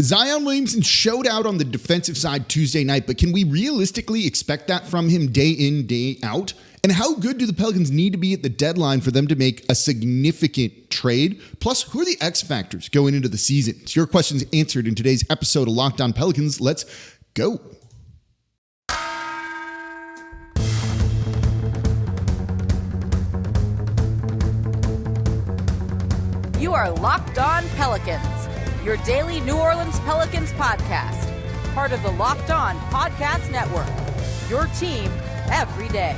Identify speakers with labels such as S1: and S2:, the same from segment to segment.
S1: Zion Williamson showed out on the defensive side Tuesday night, but can we realistically expect that from him day in, day out? And how good do the Pelicans need to be at the deadline for them to make a significant trade? Plus, who are the X factors going into the season? It's your questions answered in today's episode of Locked On Pelicans. Let's go.
S2: You are Locked On Pelicans, your daily New Orleans Pelicans podcast, part of the Locked On Podcast Network, your team every day.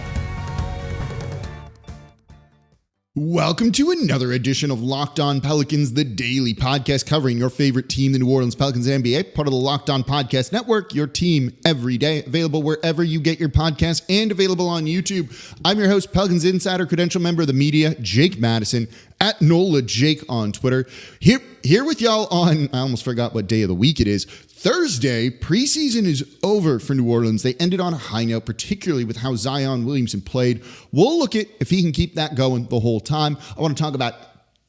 S1: Welcome to another edition of Locked On Pelicans, the daily podcast covering your favorite team, the New Orleans Pelicans NBA, part of the Locked On Podcast Network, your team every day, available wherever you get your podcasts and available on YouTube. I'm your host, Pelicans Insider, credential member of the media, Jake Madison, at NOLA Jake on Twitter. Here with y'all on, I almost forgot what day of the week it is, Thursday. Preseason is over for New Orleans. They ended on a high note, particularly with how Zion Williamson played. We'll look at if he can keep that going the whole time. I want to talk about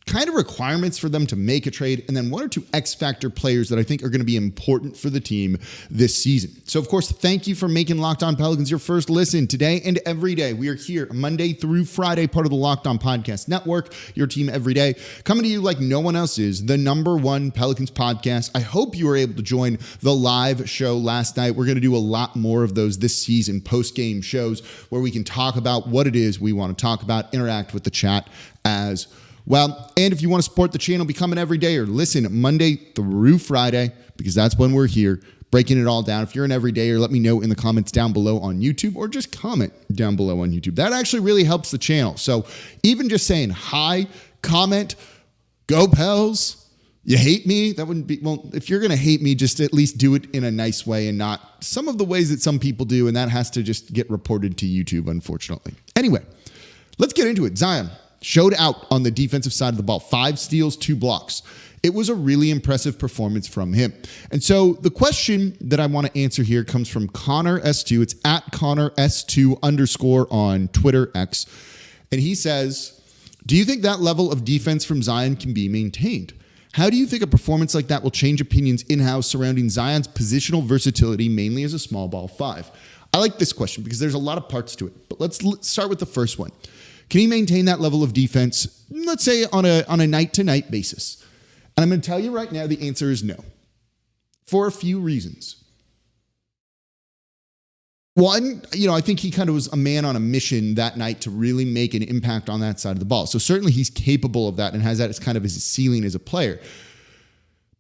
S1: kind of requirements for them to make a trade, and then one or two X-Factor players that I think are going to be important for the team this season. So, of course, thank you for making Locked On Pelicans your first listen today and every day. We are here Monday through Friday, part of the Locked On Podcast Network, your team every day, coming to you like no one else is, the #1 Pelicans podcast. I hope you were able to join the live show last night. We're going to do a lot more of those this season, post-game shows where we can talk about what it is we want to talk about, interact with the chat as well. And if you want to support the channel, become an everydayer. Listen Monday through Friday, because that's when we're here, breaking it all down. If you're an everydayer, let me know in the comments down below on YouTube, or just comment down below on YouTube. That actually really helps the channel. So even just saying hi, comment, go Pels, you hate me, that wouldn't be, well, if you're going to hate me, just at least do it in a nice way and not some of the ways that some people do, and that has to just get reported to YouTube, unfortunately. Anyway, let's get into it. Zion showed out on the defensive side of the ball. 5 steals, 2 blocks. It was a really impressive performance from him. And so the question that I want to answer here comes from Connor S2. It's at Connor S2 _ on Twitter X. And he says, do you think that level of defense from Zion can be maintained? How do you think a performance like that will change opinions in-house surrounding Zion's positional versatility, mainly as a small ball 5? I like this question because there's a lot of parts to it. But let's start with the first one. Can he maintain that level of defense, let's say on a night-to-night basis? And I'm going to tell you right now, the answer is no, for a few reasons. One, I think he kind of was a man on a mission that night to really make an impact on that side of the ball. So certainly he's capable of that and has that as kind of his ceiling as a player.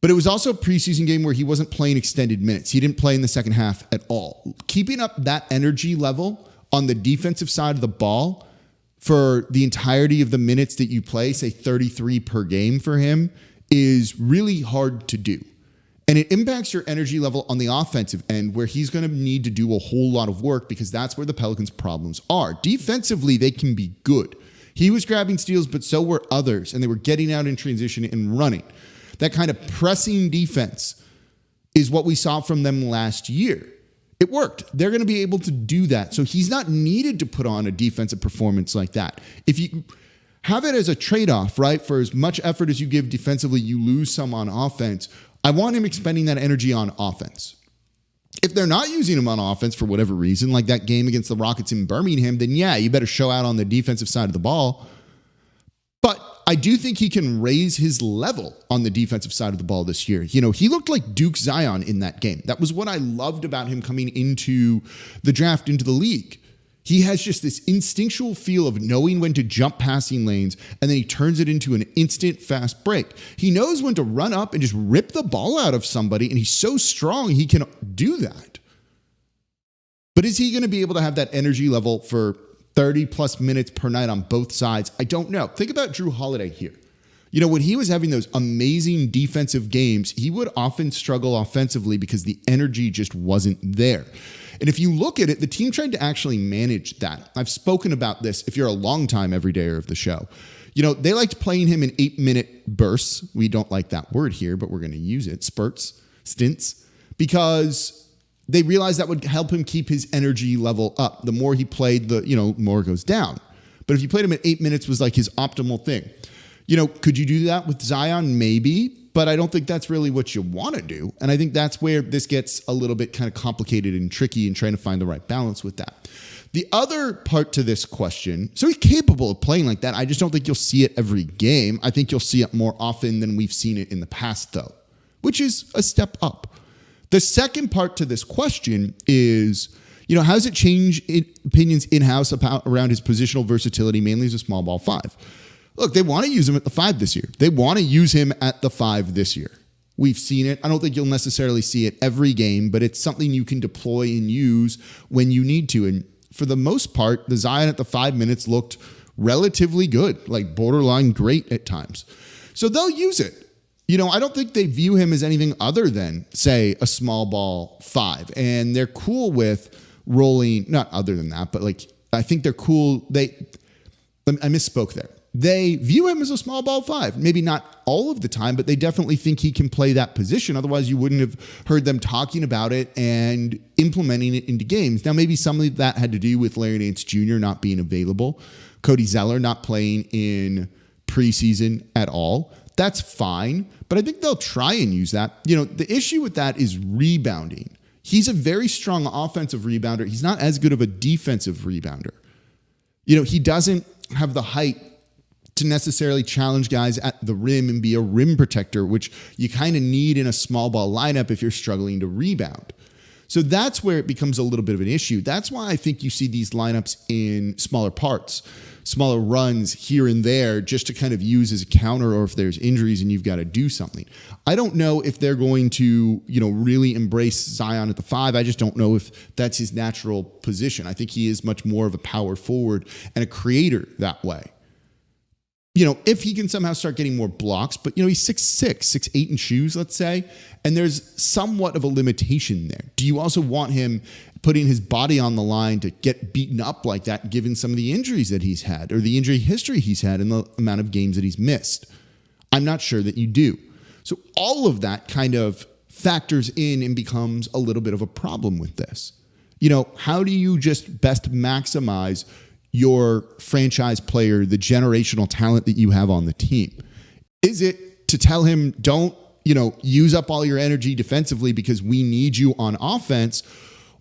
S1: But it was also a preseason game where he wasn't playing extended minutes. He didn't play in the second half at all. Keeping up that energy level on the defensive side of the ball for the entirety of the minutes that you play, say 33 per game for him, is really hard to do. And it impacts your energy level on the offensive end, where he's going to need to do a whole lot of work, because that's where the Pelicans' problems are. Defensively, they can be good. He was grabbing steals, but so were others, and they were getting out in transition and running. That kind of pressing defense is what we saw from them last year. It worked. They're going to be able to do that. So he's not needed to put on a defensive performance like that. If you have it as a trade-off, right, for as much effort as you give defensively, you lose some on offense. I want him expending that energy on offense. If they're not using him on offense for whatever reason, like that game against the Rockets in Birmingham, then yeah, you better show out on the defensive side of the ball. But I do think he can raise his level on the defensive side of the ball this year. He looked like Duke Zion in that game. That was what I loved about him coming into the draft, into the league. He has just this instinctual feel of knowing when to jump passing lanes, and then he turns it into an instant fast break. He knows when to run up and just rip the ball out of somebody, and he's so strong he can do that. But is he going to be able to have that energy level for 30 plus minutes per night on both sides? I don't know. Think about Drew Holiday here. When he was having those amazing defensive games, he would often struggle offensively because the energy just wasn't there. And if you look at it, the team tried to actually manage that. I've spoken about this if you're a longtime everydayer of the show. They liked playing him in 8-minute bursts. We don't like that word here, but we're going to use it. Spurts, stints, because they realized that would help him keep his energy level up. The more he played, the more it goes down. But if you played him at 8 minutes was like his optimal thing. Could you do that with Zion? Maybe. but I don't think that's really what you want to do. And I think that's where this gets a little bit kind of complicated and tricky in trying to find the right balance with that. The other part to this question, so he's capable of playing like that. I just don't think you'll see it every game. I think you'll see it more often than we've seen it in the past, though, which is a step up. The second part to this question is, how does it change opinions in-house around his positional versatility, mainly as a small ball 5? Look, they want to use him at the 5 this year. They want to use him at the 5 this year. We've seen it. I don't think you'll necessarily see it every game, but it's something you can deploy and use when you need to. And for the most part, the Zion at the 5 minutes looked relatively good, like borderline great at times. So they'll use it. I don't think they view him as anything other than, say, a small ball 5. And they're cool with rolling, not other than that, but I think they're cool. I misspoke there. They view him as a small ball 5. Maybe not all of the time, but they definitely think he can play that position. Otherwise, you wouldn't have heard them talking about it and implementing it into games. Now, maybe some of that had to do with Larry Nance Jr. not being available, Cody Zeller not playing in preseason at all. That's fine, but I think they'll try and use that. The issue with that is rebounding. He's a very strong offensive rebounder. He's not as good of a defensive rebounder. He doesn't have the height to necessarily challenge guys at the rim and be a rim protector, which you kind of need in a small ball lineup if you're struggling to rebound. So that's where it becomes a little bit of an issue. That's why I think you see these lineups in smaller parts, smaller runs here and there, just to kind of use as a counter, or if there's injuries and you've got to do something. I don't know if they're going to, really embrace Zion at the 5. I just don't know if that's his natural position. I think he is much more of a power forward and a creator that way. If he can somehow start getting more blocks, but he's 6'6", 6'8" in shoes, let's say, and there's somewhat of a limitation there. Do you also want him putting his body on the line to get beaten up like that, given some of the injuries that he's had or the injury history he's had and the amount of games that he's missed? I'm not sure that you do. So all of that kind of factors in and becomes a little bit of a problem with this. How do you just best maximize your franchise player, the generational talent that you have on the team? Is it to tell him, don't, use up all your energy defensively because we need you on offense?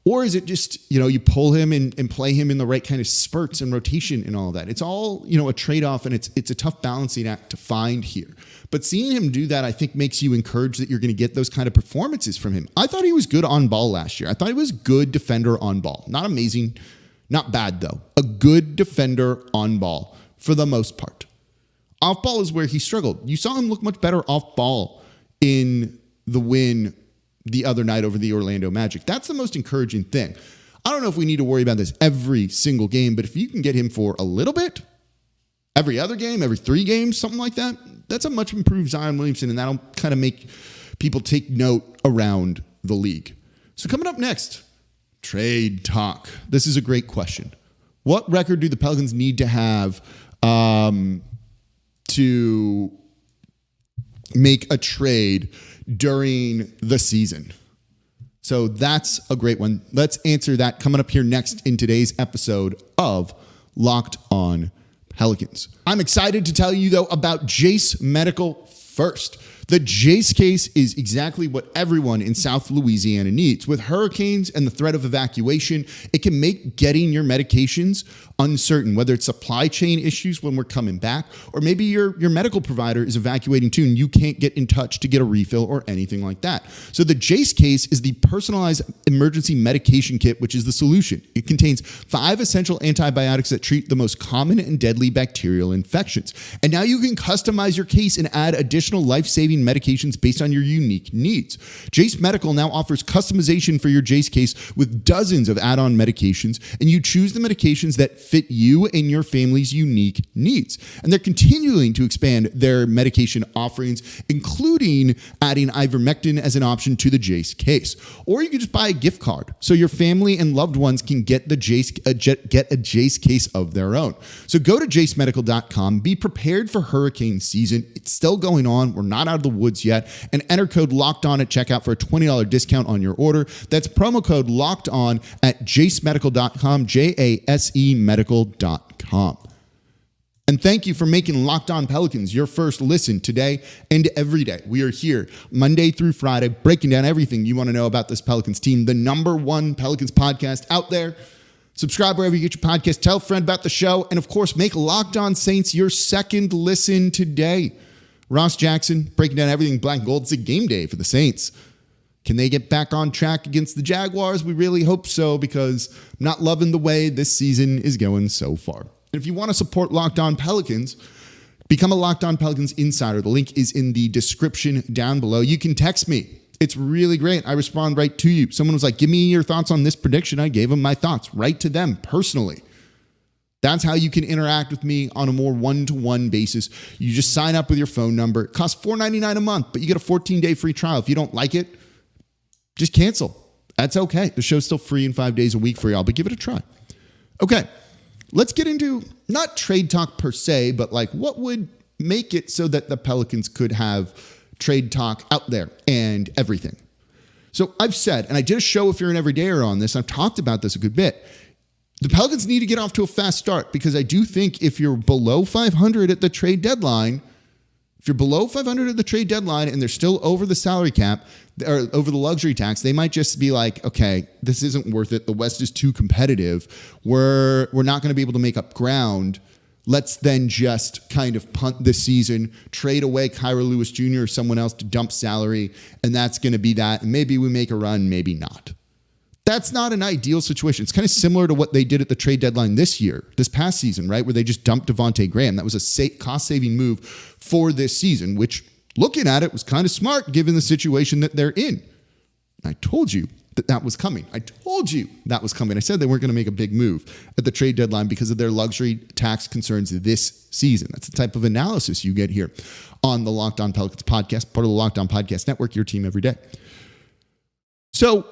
S1: Or is it just, you pull him and play him in the right kind of spurts and rotation and all of that? It's all, a trade-off, and it's a tough balancing act to find here. But seeing him do that, I think, makes you encouraged that you're going to get those kind of performances from him. I thought he was good on ball last year. I thought he was a good defender on ball. Not amazing. Not bad, though. A good defender on ball for the most part. Off ball is where he struggled. You saw him look much better off ball in the win the other night over the Orlando Magic. That's the most encouraging thing. I don't know if we need to worry about this every single game, but if you can get him for a little bit, every other game, every 3 games, something like that, that's a much improved Zion Williamson, and that'll kind of make people take note around the league. So coming up next, trade talk. This is a great question. What record do the Pelicans need to have to make a trade during the season? So that's a great one. Let's answer that coming up here next in today's episode of Locked On Pelicans. I'm excited to tell you, though, about Jase Medical first. The Jase case is exactly what everyone in South Louisiana needs. With hurricanes and the threat of evacuation, it can make getting your medications uncertain, whether it's supply chain issues when we're coming back, or maybe your medical provider is evacuating too and you can't get in touch to get a refill or anything like that. So the Jase case is the personalized emergency medication kit, which is the solution. It contains 5 essential antibiotics that treat the most common and deadly bacterial infections. And now you can customize your case and add additional life-saving medications based on your unique needs. Jace Medical now offers customization for your Jase case with dozens of add-on medications, and you choose the medications that fit you and your family's unique needs. And they're continuing to expand their medication offerings, including adding ivermectin as an option to the Jase case. Or you can just buy a gift card so your family and loved ones can get a Jase case of their own. So go to jasemedical.com, be prepared for hurricane season. It's still going on. We're not out of the woods yet. And enter code LOCKEDON at checkout for a $20 discount on your order. That's promo code LOCKEDON at jasemedical.com, JASE medical.com. And thank you for making Locked On Pelicans your first listen today and every day. We are here Monday through Friday, breaking down everything you want to know about this Pelicans team, the number one Pelicans podcast out there. Subscribe wherever you get your podcast. Tell a friend about the show. And, of course, make Locked On Saints your second listen today. Ross Jackson breaking down everything black and gold. It's a game day for the Saints. Can they get back on track against the Jaguars? We really hope so, because I'm not loving the way this season is going so far. And if you want to support Locked On Pelicans, become a Locked On Pelicans insider. The link is in the description down below. You can text me. It's really great. I respond right to you. Someone was like, give me your thoughts on this prediction. I gave them my thoughts right to them personally. That's how you can interact with me on a more one-to-one basis. You just sign up with your phone number. It costs $4.99 a month, but you get a 14-day free trial. If you don't like it, just cancel. That's okay. The show's still free in 5 days a week for y'all, but give it a try. Okay. Let's get into not trade talk per se, but like what would make it so that the Pelicans could have trade talk out there and everything. So I've said, and I did a show if you're an everydayer on this, I've talked about this a good bit. The Pelicans need to get off to a fast start, because I do think if you're below 500 at the trade deadline, and they're still over the salary cap or over the luxury tax, they might just be like, okay, this isn't worth it. The West is too competitive. We're not going to be able to make up ground. Let's then just kind of punt this season, trade away Kyra Lewis Jr. or someone else to dump salary, and that's going to be that. And maybe we make a run, maybe not. That's not an ideal situation. It's kind of similar to what they did at the trade deadline this past season, right? Where they just dumped Devontae Graham. That was a cost-saving move for this season, which, looking at it, was kind of smart given the situation that they're in. I told you that was coming. I said they weren't going to make a big move at the trade deadline because of their luxury tax concerns this season. That's the type of analysis you get here on the Locked On Pelicans podcast, part of the Locked On Podcast Network, your team every day. So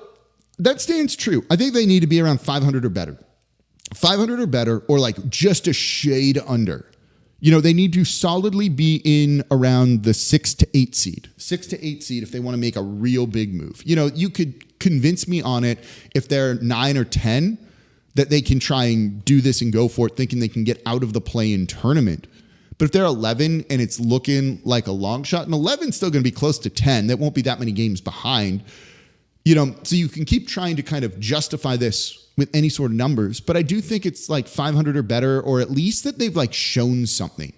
S1: that stands true. I think they need to be around 500 or better. 500 or better, or like just a shade under. You know, they need to solidly be in around the 6 to 8 seed. 6 to 8 seed if they want to make a real big move. You know, you could convince me on it if they're 9 or 10 that they can try and do this and go for it, thinking they can get out of the play-in tournament. But if they're 11 and it's looking like a long shot, and 11 is still going to be close to 10, that won't be that many games behind. You know, so you can keep trying to kind of justify this with any sort of numbers, but I do think it's like 500 or better, or at least that they've like shown something.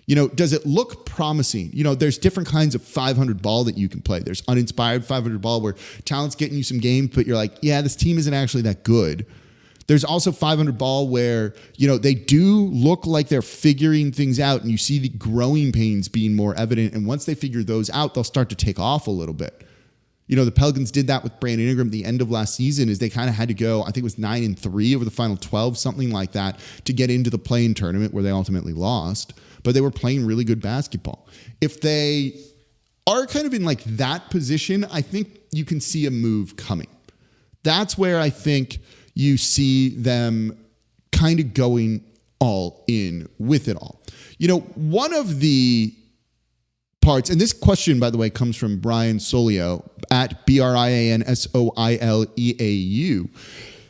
S1: You know, does it look promising? You know, there's different kinds of 500 ball that you can play. There's uninspired 500 ball where talent's getting you some games, but you're like, yeah, this team isn't actually that good. There's also 500 ball where, you know, they do look like they're figuring things out, and you see the growing pains being more evident. And once they figure those out, they'll start to take off a little bit. You know, the Pelicans did that with Brandon Ingram at the end of last season, is they kind of had to go, I think it was 9-3 over the final 12, something like that, to get into the play-in tournament where they ultimately lost. But they were playing really good basketball. If they are kind of in like that position, I think you can see a move coming. That's where I think you see them kind of going all in with it all. You know, one of the parts, and this question, by the way, comes from Brian Solio at BrianSoileau.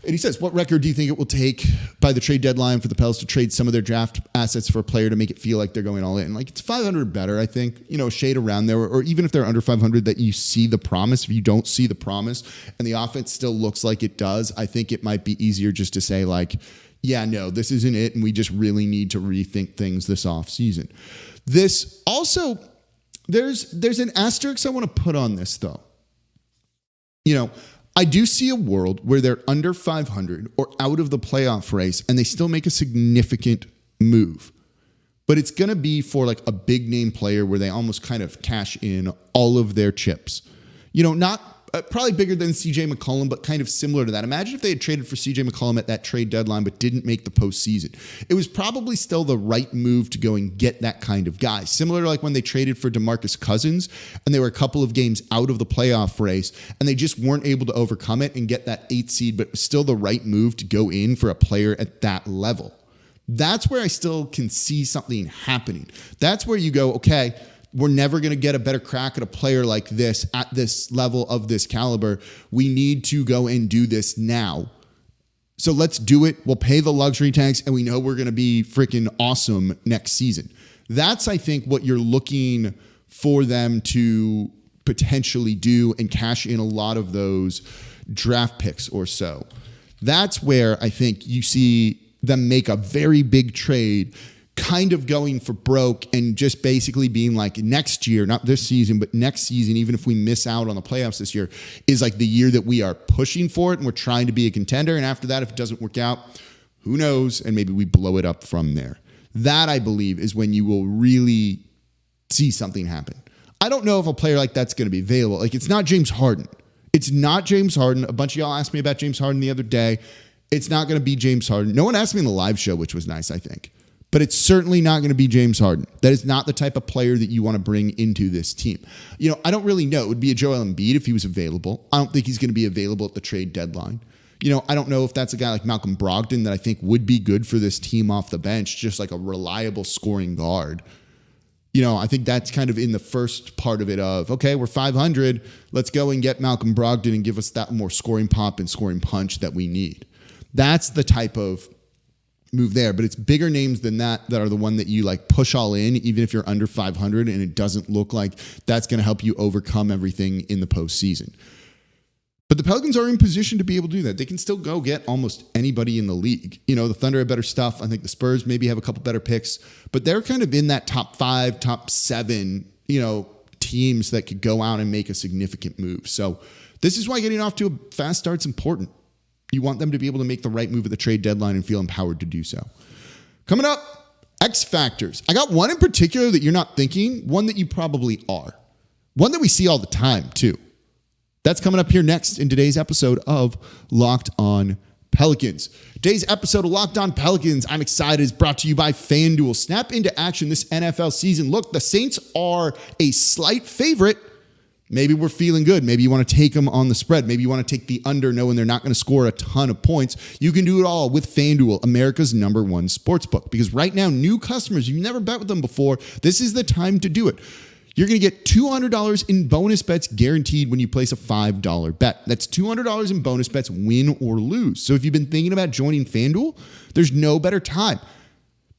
S1: And he says, what record do you think it will take by the trade deadline for the Pels to trade some of their draft assets for a player to make it feel like they're going all in? Like, it's 500 or better, I think, you know, shade around there, or even if they're under 500, that you see the promise. If you don't see the promise and the offense still looks like it does, I think it might be easier just to say like, yeah, no, this isn't it, and we just really need to rethink things this offseason. This also, there's an asterisk I want to put on this, though. You know, I do see a world where they're under 500 or out of the playoff race and they still make a significant move. But it's going to be for like a big name player where they almost kind of cash in all of their chips. You know, not probably bigger than CJ McCollum, but kind of similar to that. Imagine if they had traded for CJ McCollum at that trade deadline, but didn't make the postseason. It was probably still the right move to go and get that kind of guy. Similar to like when they traded for DeMarcus Cousins and they were a couple of games out of the playoff race and they just weren't able to overcome it and get that 8th seed, but it was still the right move to go in for a player at that level. That's where I still can see something happening. That's where you go, okay, we're never going to get a better crack at a player like this at this level of this caliber. We need to go and do this now. So let's do it. We'll pay the luxury tax, and we know we're going to be freaking awesome next season. That's, I think, what you're looking for them to potentially do and cash in a lot of those draft picks or so. That's where I think you see them make a very big trade, kind of going for broke and just basically being like, next year, not this season, but next season, even if we miss out on the playoffs this year, is like the year that we are pushing for it and we're trying to be a contender. And after that, if it doesn't work out, who knows? And maybe we blow it up from there. That, I believe, is when you will really see something happen. I don't know if a player like that's going to be available. Like, it's not James Harden. It's not James Harden. A bunch of y'all asked me about James Harden the other day. It's not going to be James Harden. No one asked me in the live show, which was nice, I think. But it's certainly not going to be James Harden. That is not the type of player that you want to bring into this team. You know, I don't really know. It would be a Joel Embiid if he was available. I don't think he's going to be available at the trade deadline. You know, I don't know if that's a guy like Malcolm Brogdon that I think would be good for this team off the bench, just like a reliable scoring guard. You know, I think that's kind of in the first part of it of, okay, we're 500. Let's go and get Malcolm Brogdon and give us that more scoring pop and scoring punch that we need. That's the type of move there, but it's bigger names than that are the one that you like push all in, even if you're under 500 and it doesn't look like that's going to help you overcome everything in the postseason. But the Pelicans are in position to be able to do that. They can still go get almost anybody in the league. You know, the Thunder have better stuff. I think the Spurs maybe have a couple better picks, but they're kind of in that top 5, top 7, you know, teams that could go out and make a significant move. So this is why getting off to a fast start is important. You want them to be able to make the right move at the trade deadline and feel empowered to do so. Coming up, XFactors. I got one in particular that you're not thinking, one that you probably are. One that we see all the time, too. That's coming up here next in today's episode of Locked On Pelicans. Today's episode of Locked On Pelicans, I'm excited, is brought to you by FanDuel. Snap into action this NFL season. Look, the Saints are a slight favorite. Maybe we're feeling good. Maybe you want to take them on the spread. Maybe you want to take the under knowing they're not going to score a ton of points. You can do it all with FanDuel, America's #1 sportsbook. Because right now, new customers, you've never bet with them before, this is the time to do it. You're going to get $200 in bonus bets guaranteed when you place a $5 bet. That's $200 in bonus bets, win or lose. So if you've been thinking about joining FanDuel, there's no better time.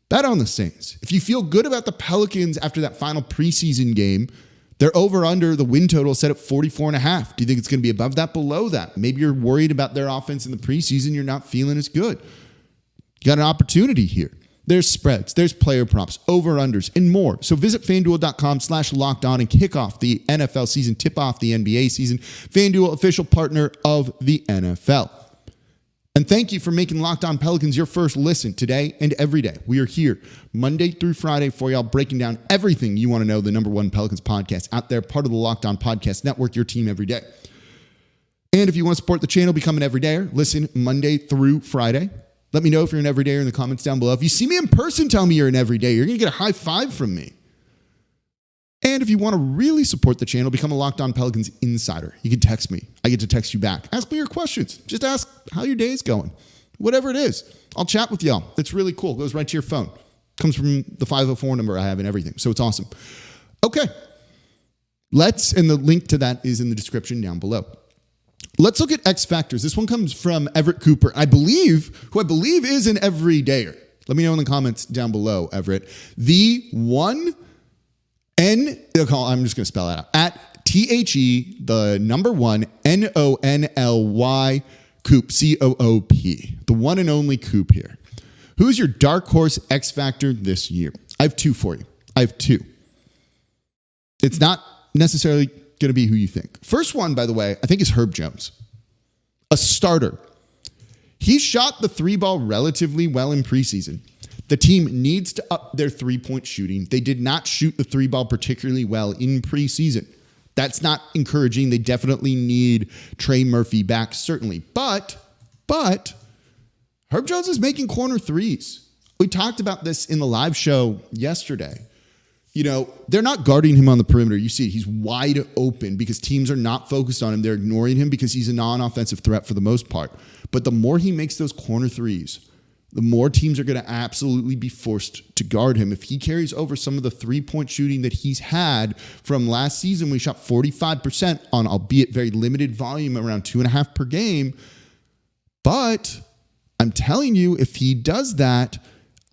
S1: Bet on the Saints. If you feel good about the Pelicans after that final preseason game, they're over under the win total set at 44.5. Do you think it's going to be above that, below that? Maybe you're worried about their offense in the preseason. You're not feeling as good. You got an opportunity here. There's spreads, there's player props, over-unders, and more. So visit FanDuel.com/lockedon and kick off the NFL season, tip off the NBA season. FanDuel, official partner of the NFL. And thank you for making Locked On Pelicans your first listen today and every day. We are here Monday through Friday for y'all, breaking down everything you want to know, the #1 Pelicans podcast out there, part of the Locked On Podcast Network, your team every day. And if you want to support the channel, become an everydayer. Listen Monday through Friday. Let me know if you're an everydayer in the comments down below. If you see me in person, tell me you're an everydayer. You're going to get a high five from me. And if you want to really support the channel, become a Locked On Pelicans insider. You can text me. I get to text you back. Ask me your questions. Just ask how your day is going. Whatever it is. I'll chat with y'all. It's really cool. It goes right to your phone. Comes from the 504 number I have and everything. So it's awesome. Okay. And the link to that is in the description down below. Let's look at XFactors. This one comes from Everett Cooper, who I believe is an everydayer. Let me know in the comments down below, Everett. I'm just going to spell that out. At THE, the #1, NONLY, Coop, COOP. The one and only Coop here. Who's your dark horse X Factor this year? I have 2 for you. I have 2. It's not necessarily going to be who you think. First one, by the way, I think is Herb Jones. A starter. He shot the 3-ball relatively well in preseason. The team needs to up their 3-point shooting. They did not shoot the 3-ball particularly well in preseason. That's not encouraging. They definitely need Trey Murphy back, certainly. But Herb Jones is making corner threes. We talked about this in the live show yesterday. You know, they're not guarding him on the perimeter. You see, he's wide open because teams are not focused on him. They're ignoring him because he's a non-offensive threat for the most part. But the more he makes those corner threes, the more teams are going to absolutely be forced to guard him. If he carries over some of the 3-point shooting that he's had from last season, we shot 45% on, albeit very limited volume, around 2.5 per game. But I'm telling you, if he does that,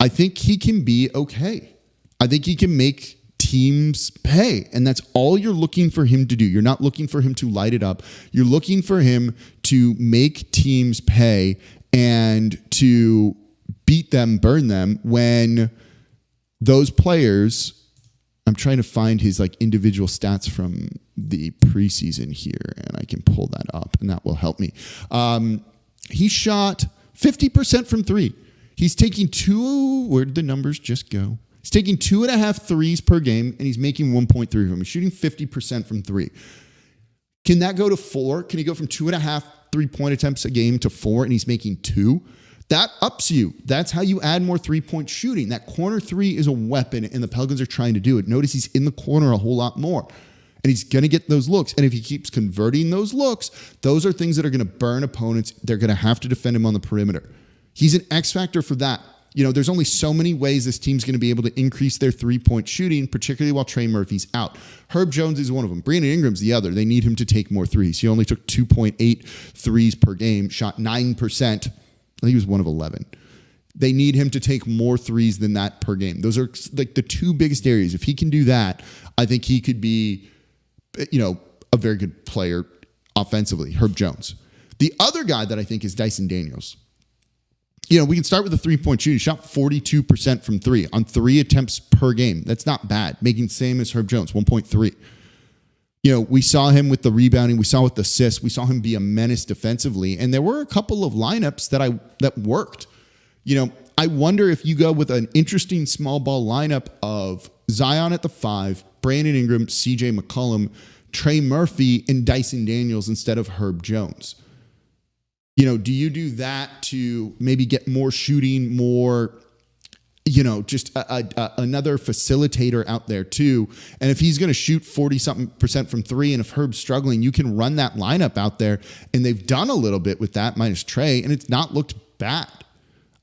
S1: I think he can be okay. I think he can make teams pay. And that's all you're looking for him to do. You're not looking for him to light it up. You're looking for him to make teams pay and to beat them, burn them when those players, I'm trying to find his like individual stats from the preseason here, and I can pull that up and that will help me. He shot 50% from three. He's taking where'd the numbers just go? He's taking 2.5 threes per game, and he's making 1.3 from them. He's shooting 50% from three. Can that go to 4? Can he go from 2.5 3-point attempts a game to 4, and he's making 2? That ups you. That's how you add more three-point shooting. That corner three is a weapon, and the Pelicans are trying to do it. Notice he's in the corner a whole lot more, and he's going to get those looks. And if he keeps converting those looks, those are things that are going to burn opponents. They're going to have to defend him on the perimeter. He's an X factor for that. There's only so many ways this team's going to be able to increase their three-point shooting, particularly while Trey Murphy's out. Herb Jones is one of them. Brandon Ingram's the other. They need him to take more threes. He only took 2.8 threes per game, shot 9%. I think he was 1 of 11. They need him to take more threes than that per game. Those are like the two biggest areas. If he can do that, I think he could be, a very good player offensively, Herb Jones. The other guy that I think is Dyson Daniels. We can start with the three-point shooting. He shot 42% from three on 3 attempts per game. That's not bad. Making the same as Herb Jones, 1.3. We saw him with the rebounding. We saw with the assists. We saw him be a menace defensively. And there were a couple of lineups that worked. I wonder if you go with an interesting small ball lineup of Zion at the 5, Brandon Ingram, CJ McCollum, Trey Murphy, and Dyson Daniels instead of Herb Jones. Do you do that to maybe get more shooting, more, just another facilitator out there too? And if he's going to shoot 40-something% from three, and if Herb's struggling, you can run that lineup out there. And they've done a little bit with that minus Trey, and it's not looked bad.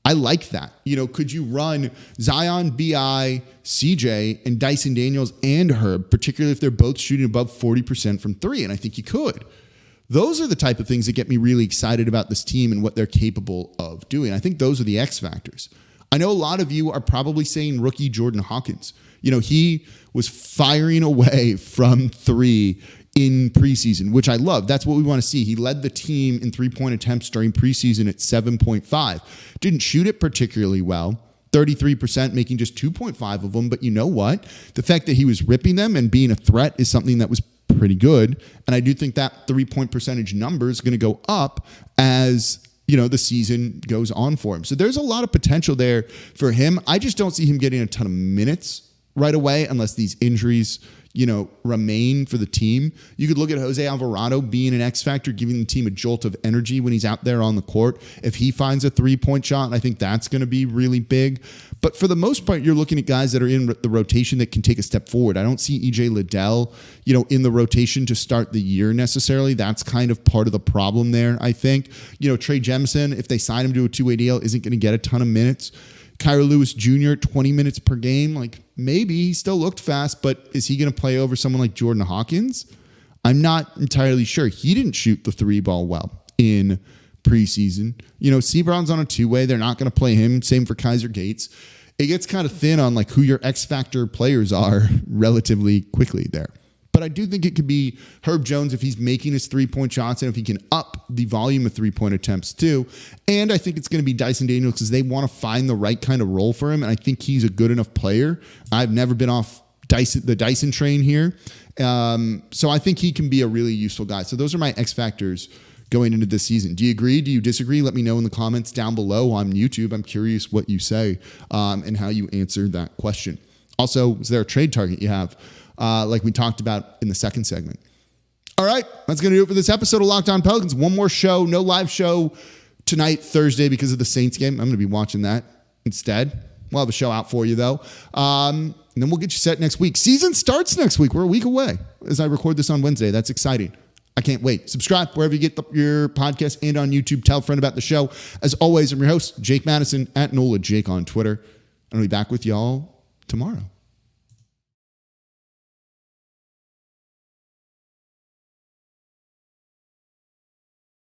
S1: I like that. Could you run Zion, BI, CJ, and Dyson Daniels and Herb, particularly if they're both shooting above 40% from three? And I think you could. Those are the type of things that get me really excited about this team and what they're capable of doing. I think those are the X factors. I know a lot of you are probably saying rookie Jordan Hawkins. He was firing away from three in preseason, which I love. That's what we want to see. He led the team in three-point attempts during preseason at 7.5. Didn't shoot it particularly well. 33%, making just 2.5 of them. But you know what? The fact that he was ripping them and being a threat is something that was pretty good. And I do think that 3-point percentage number is going to go up as, the season goes on for him. So there's a lot of potential there for him. I just don't see him getting a ton of minutes right away unless these injuries, remain for the team. You could look at Jose Alvarado being an X factor, giving the team a jolt of energy when he's out there on the court. If he finds a 3-point shot, I think that's going to be really big. But for the most part, you're looking at guys that are in the rotation that can take a step forward. I don't see EJ Liddell, in the rotation to start the year necessarily. That's kind of part of the problem there, I think. Trey Jemison, if they sign him to a 2-way deal, isn't going to get a ton of minutes. Kyra Lewis Jr., 20 minutes per game. Like, maybe he still looked fast, but is he going to play over someone like Jordan Hawkins? I'm not entirely sure. He didn't shoot the 3 ball well in preseason. Sebron's on a 2-way. They're not going to play him. Same for Kaiser Gates. It gets kind of thin on like who your X factor players are relatively quickly there. But I do think it could be Herb Jones if he's making his 3-point shots and if he can up the volume of 3-point attempts too. And I think it's going to be Dyson Daniels because they want to find the right kind of role for him. And I think he's a good enough player. I've never been off the Dyson train here. So I think he can be a really useful guy. So those are my X factors going into this season. Do you agree? Do you disagree? Let me know in the comments down below on YouTube. I'm curious what you say and how you answer that question. Also, is there a trade target you have? Like we talked about in the second segment. All right, that's going to do it for this episode of Locked On Pelicans. One more show, no live show tonight, Thursday, because of the Saints game. I'm going to be watching that instead. We'll have a show out for you, though. And then we'll get you set next week. Season starts next week. We're a week away as I record this on Wednesday. That's exciting. I can't wait. Subscribe wherever you get your podcast and on YouTube. Tell a friend about the show. As always, I'm your host, Jake Madison, at NOLA Jake on Twitter. And I'll be back with y'all tomorrow.